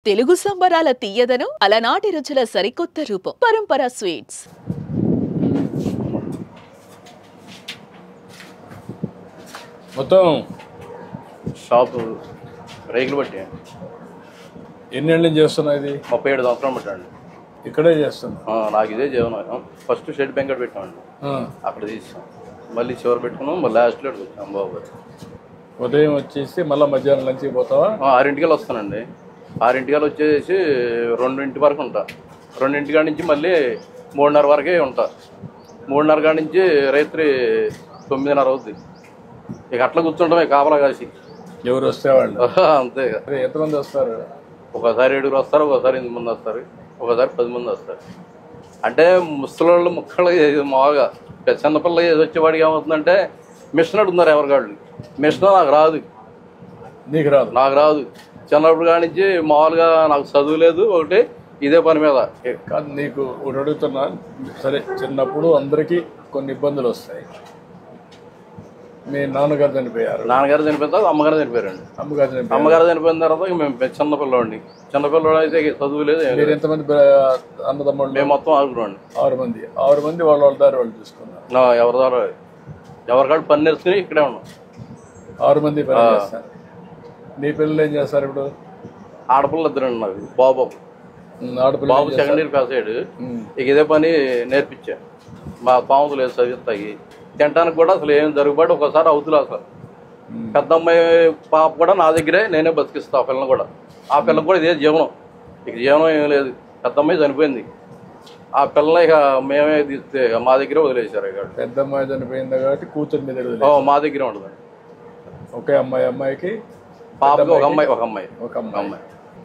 తెలుగు సంబరాల తీయదను అలనాటి రుచుల సరికొత్త రూపం పరంపర స్వీట్స్. మొత్తం షాపు రేకులు బట్టి ఎన్నేళ్ళు చేస్తున్నా ఇది? 37 సంవత్సరాలు పెట్టండి. ఇక్కడే చేస్తున్నా. నాకు ఇదే జీవనం. ఫస్ట్ షెడ్ బెంకట్ పెట్టామండి, అక్కడ తీసాం. మళ్ళీ చివరి పెట్టుకున్నాం, మళ్ళీ లాస్ట్లో వచ్చాం. బాబు ఉదయం వచ్చేసి మళ్ళీ మధ్యాహ్నం లంచ్కి పోతావా? 6 వస్తానండి. 6 వచ్చేసి 2 వరకు ఉంటా. 2 కాడి నుంచి మళ్ళీ 3:30 వరకే ఉంటా. 3:30 కాడి నుంచి రాత్రి 9:30 అవుద్ది. ఇక అట్లా కూర్చుంటామే కాపలా కాసి. ఎవరు వస్తే వాళ్ళు అంతే. ఎంతమంది వస్తారు? ఒకసారి 7 వస్తారు, ఒకసారి 8 మంది వస్తారు, ఒకసారి 10 మంది వస్తారు. అంటే ముసలోళ్ళు ముక్కలు మామూలుగా చిన్నపిల్ల వచ్చేవాడికి ఏమవుతుందంటే మిషన్ అడుగుతున్నారు ఎవరికాళ్ళు. మిషన్ నాకు రాదు. నీకు రాదు? నాకు రాదు. చిన్నప్పుడు కాడి నుంచి మామూలుగా నాకు చదువు లేదు, ఒకటి ఇదే పని మీద. కాదు, నీకు ఒకటి అడుగుతున్నా. సరే, చిన్నప్పుడు అందరికీ కొన్ని ఇబ్బందులు వస్తాయి. మీ నాన్నగారు చనిపోయారు, నాన్నగారు చనిపోయిన తర్వాత అమ్మగారు చనిపోయారండి. అమ్మగారు చనిపోయిన తర్వాత మేము చిన్నపిల్లవాడిని. చిన్నపిల్లవాడు అయితే చదువు లేదు. మీరు ఎంతమంది అన్నదమ్ముళ్ళు? మేము మొత్తం 6 మంది. 6 మంది వాళ్ళ దారి వాళ్ళు చూసుకున్నారు. ఎవరి ద్వారా ఎవరికాడు పని నేర్చుకుని ఇక్కడే ఉన్నాం. 6 మంది పని చేస్తారు. నీ పిల్లలు ఏం చేస్తారు ఇప్పుడు? ఆడపిల్ల 2 నాకు. బాబు ఆడపిల్ల సెకండ్ ఇయర్ పాస్ అయ్యాడు. ఇక ఇదే పని నేర్పించా. మా పాముతులు లేదు చదివిస్తాయి. తినడానికి కూడా అసలు ఏం జరుగుబాటు ఒకసారి అవుతులే. అసలు పెద్ద అమ్మాయి పాప కూడా నా దగ్గరే నేనే బతికిస్తా. ఆ పిల్లని కూడా, ఆ పిల్లకి కూడా ఇదే జీవనం. ఇక జీవనం ఏం లేదు. పెద్ద అమ్మాయి చనిపోయింది. ఆ పిల్లని ఇక మేమే తీస్తే మా దగ్గరే వదిలేశారు. ఇక పెద్ద అమ్మాయి చనిపోయింది కాబట్టి కూతురు మీద మా దగ్గరే ఉండదు. ఒకే అమ్మాయికి పాపకి ఒక అమ్మాయి.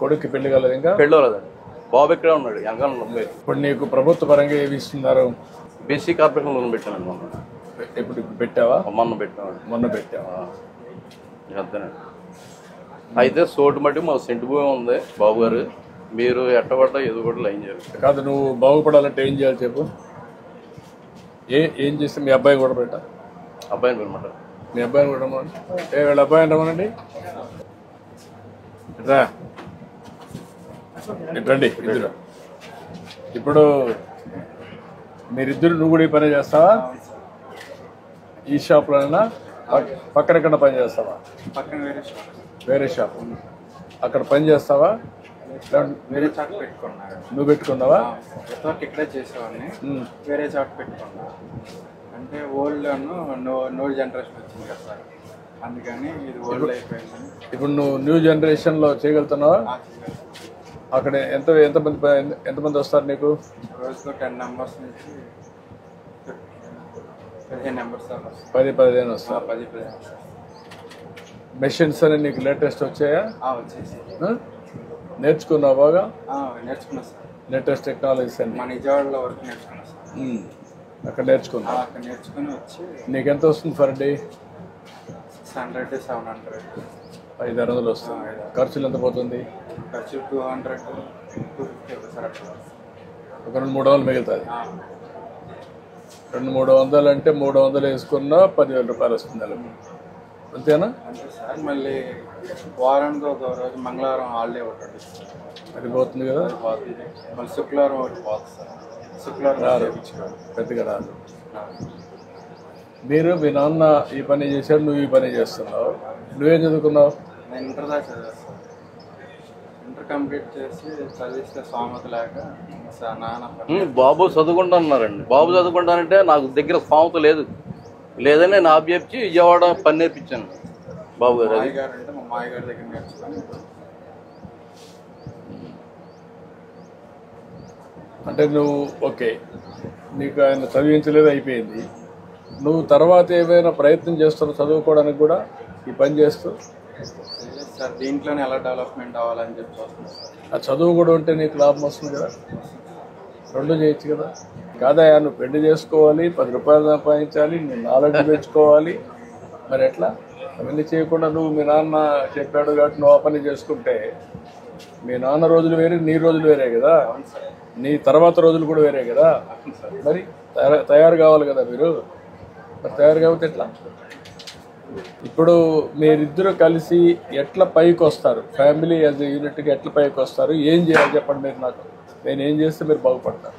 కొడుక్కి పెళ్లి కలదు? ఇంకా పెళ్ళి లేదండి. బాబు ఇక్కడే ఉన్నాడు. వెనకాల. ఇప్పుడు నీకు ప్రభుత్వ పరంగా ఏమి ఇస్తున్నారు? బీసీ కార్పొరేషన్ లోన్ పెట్టానండి మొన్న. ఇప్పుడు పెట్టావా? మొన్న పెట్టావా? అంతేనండి. అయితే సోటు మట్టి మా సెంటు భూమి ఉంది. బాబు గారు, మీరు ఎట్టబడ్డా ఎదుగుబడి లైన్ చేయాలి. కాదు, నువ్వు బాగుపడాలంటే ఏం చేయాలి చెప్పు? ఏం చేస్తే మీ అబ్బాయి కూడా పెట్టా? అబ్బాయిని అనమాట. మీ అబ్బాయిని కూడా వీళ్ళ అబ్బాయి అంటామనండి. రండి ఇద్దరు. ఇప్పుడు మీరిద్దరు, నువ్వు కూడా ఈ పని చేస్తావా? ఈ షాప్లోనైనా పక్కన ఎక్కడ పని చేస్తావా? వేరే షాప్. అక్కడ పని చేస్తావా? వేరే చాట్ పెట్టుకున్నా. నువ్వు పెట్టుకున్నావా? ఇక్కడే చేసేవాడిని, వేరే చాట్ పెట్టుకున్నా. అంటే ఓల్డ్ నో జనరేషన్ వచ్చింది కదా సార్, అందుకని ఇది ఓల్డ్ అయిపోయింది. ఇప్పుడు నువ్వు న్యూ జనరేషన్లో చేయగలుగుతున్నావా? అక్కడ ఎంతమంది వస్తారు నీకు? రోజుకు 10 మెంబర్స్ నుంచి 15 మెంబర్స్ దాకా 10-15 వస్తారు. 10-15 మెషిన్స్ అని నీకు లేటెస్ట్ వచ్చాయా? వచ్చేసి నేర్చుకున్నావు బాగా? నేర్చుకున్నా సార్. లేటెస్ట్ టెక్నాలజీస్ అని మా నిజవాడలో వరకు నేర్చుకున్నా సార్. అక్కడ నేర్చుకున్నా. అక్కడ నేర్చుకుని వచ్చి నీకు ఎంత వస్తుంది ఫర్ డే? 600-700 500 వస్తుంది. ఖర్చులు ఎంత పోతుంది? ఖర్చు 200-250 సార్. అట్లా ఒక 200-300 మిగులుతుంది. 200-300 అంటే 300 వేసుకున్నా 10,000 రూపాయలు వస్తుంది నెలకు. అంతేనా? అంతే సార్. మళ్ళీ వారానికి ఒక రోజు మంగళవారం హాలిడే ఒకటి అది పోతుంది కదా. పోతుంది. మళ్ళీ శుక్రవారం ఒకటి పోతుంది సార్. శుక్రవారం రాదు, పెద్దగా రాదు. మీరు మీ నాన్న ఈ పని చేశాడు, నువ్వు ఈ పని చేస్తున్నావు. నువ్వేం చదువుకున్నావు? నేను ఇంటర్ దాకా చదివాను సార్. ఇంటర్ కంప్లీట్ చేసి చదివిస్తే స్వామత లేక నాన్న బాబు చదువుకుంటున్నారండి. బాబు చదువుకుంటానంటే నాకు దగ్గర స్వామత లేదని నేను ఆబ్జెప్చి విజయవాడ పని నేర్పించాను. బాబు గారు అంటే మా మాయగారి దగ్గర నేర్చుకుని. అంటే నువ్వు ఓకే, నీకు ఆయన చదివించలేదు, అయిపోయింది. నువ్వు తర్వాత ఏమైనా ప్రయత్నం చేస్తున్నావు చదువుకోవడానికి కూడా ఈ పని చేస్తూ? సార్, దీంట్లోనే ఎలా డెవలప్మెంట్ అవ్వాలని చెప్పి వస్తుంది. ఆ చదువు కూడా ఉంటే నీకు లాభం వస్తుంది కదా. 2 చేయొచ్చు కదా. కాదయా, నువ్వు పెళ్లి చేసుకోవాలి, 10 రూపాయలు సంపాదించాలి, నువ్వు నాలెడ్జ్ పెంచుకోవాలి. మరి ఎట్లా? అవన్నీ చేయకుండా నువ్వు మీ నాన్న చెప్పాడు కాబట్టి నువ్వు ఆ పని చేసుకుంటే మీ నాన్న రోజులు వేరే, నీ రోజులు వేరే కదా. నీ తర్వాత రోజులు కూడా వేరే కదా. మరి తయారు కావాలి కదా మీరు. మరి తయారు కాకపోతే ఎట్లా? ఇప్పుడు మీరిద్దరు కలిసి ఎట్లా పైకి వస్తారు, ఫ్యామిలీ యాజ్ ఎ యూనిట్గా ఎట్లా పైకి వస్తారు, ఏం చేయాలి చెప్పండి మీరు నాకు. నేను ఏం చేస్తే మీరు బాగుపడతారు?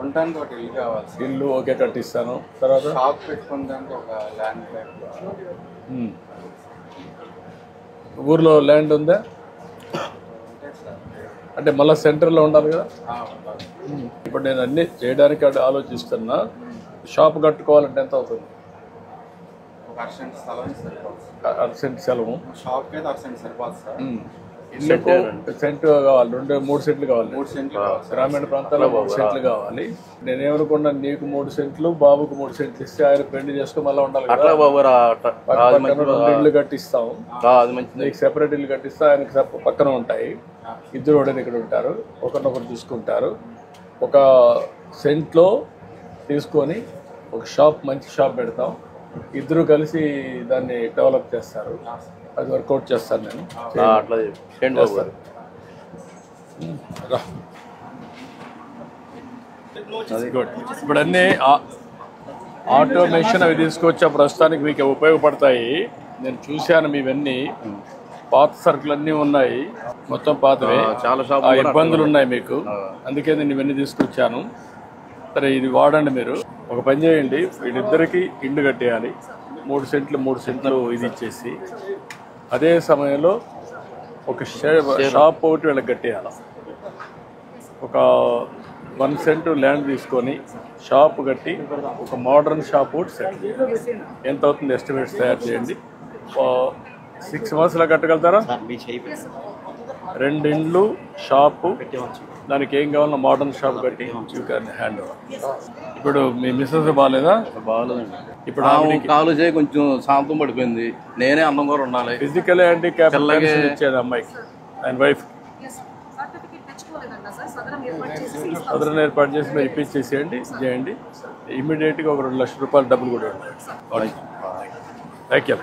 ఉండడానికి ఒక ఇల్లు కావాలి సార్. ఇల్లు ఓకే కట్టిస్తాను. తర్వాత షాప్ పెట్టుకోవడానికి ఒక ల్యాండ్ టైప్. ఊర్లో ల్యాండ్ ఉందా? అంటే మళ్ళీ సెంటర్లో ఉండాలి కదా. ఇప్పుడు నేను అన్ని చేయడానికి ఆలోచిస్తున్నా. షాప్ కట్టుకోవాలంటే ఎంత అవుతుంది? ఒక అర్సెంట్ స్థలం సరిపోతుంది. అర్సెంట్ సెలవు. షాప్కి అయితే అర్సెంట్ సరిపోతుంది సార్. ఇల్లుకు సెంట్ కావాలి, 3 సెంట్లు కావాలి. 3 సెంట్లు కావాలి సార్. గ్రామీణ ప్రాంతాల్లో 3 సెంట్లు కావాలి. నేనేమనుకున్నాను, నీకు 3 సెంట్లు, బాబుకు 3 సెంట్లు ఇస్తే ఆయన పెళ్లి చేసుకుని మళ్ళీ ఉండాలి కదా. పక్కన 2 ఇళ్ళు కట్టిస్తాం, నీకు సెపరేట్ ఇల్లు కట్టిస్తా, ఆయనకి పక్కన ఉంటాయి. ఇద్దరు కూడా ఇక్కడ ఉంటారు, ఒకరినొకరు చూసుకుంటారు. ఒక సెంట్లో తీసుకొని ఒక షాప్, మంచి షాప్ పెడతాం. ఇద్దరు కలిసి దాన్ని డెవలప్ చేస్తారు. అది వర్కౌట్ చేస్తాను నేను. అట్లా చేస్తారు. గుడ్. ఇప్పుడు అన్నీ ఆటోమేషన్ అవి తీసుకొచ్చా, ప్రస్తుతానికి మీకు ఉపయోగపడతాయి. నేను చూశాను మీవన్నీ పాత సరుకులు అన్నీ ఉన్నాయి, మొత్తం పాతవే. చాలా ఇబ్బందులు ఉన్నాయి మీకు, అందుకే నేను ఇవన్నీ తీసుకొచ్చాను. సరే ఇది వాడండి. మీరు ఒక పని చేయండి, వీళ్ళిద్దరికి ఇల్లు కట్టేయాలి. 3 సెంట్లు ఇది ఇచ్చేసి, అదే సమయంలో ఒక షాప్ ఒకటి వీళ్ళకి కట్టేయాలి. ఒక 1 సెంట్ ల్యాండ్ తీసుకొని షాప్ కట్టి ఒక మోడర్న్ షాప్ ఒకటి సెట్ చేయాలి. ఎంత అవుతుంది ఎస్టిమేట్స్ తయారు చేయండి. 6 మంత్స్లో కట్టగలుగుతారా? 2 ఇండ్లు, షాపు, దానికి ఏం కావాలన్నా మోడర్న్ షాప్ కట్టి యూ క్యాన్ హ్యాండ్ ఓవర్. ఇప్పుడు మీ మిస్సెస్ బాగాలేదా? బాగాలేదండి. ఇప్పుడు కాలు చేయి కొంచెం శాంతం పడిపోయింది. నేనే అన్నం కూడా ఉండాలి. ఫిజికల్ హ్యాండిక్యాప్ ఇచ్చేది అమ్మాయికి, ఆయన వైఫ్. సదరన్ ఏర్పాటు చేసి మీరు ఇప్పించేసేయండి, చేయండి. ఇమీడియట్గా ఒక 2 లక్షల రూపాయలు డబ్బులు కూడా ఉంటాయి. Thank you.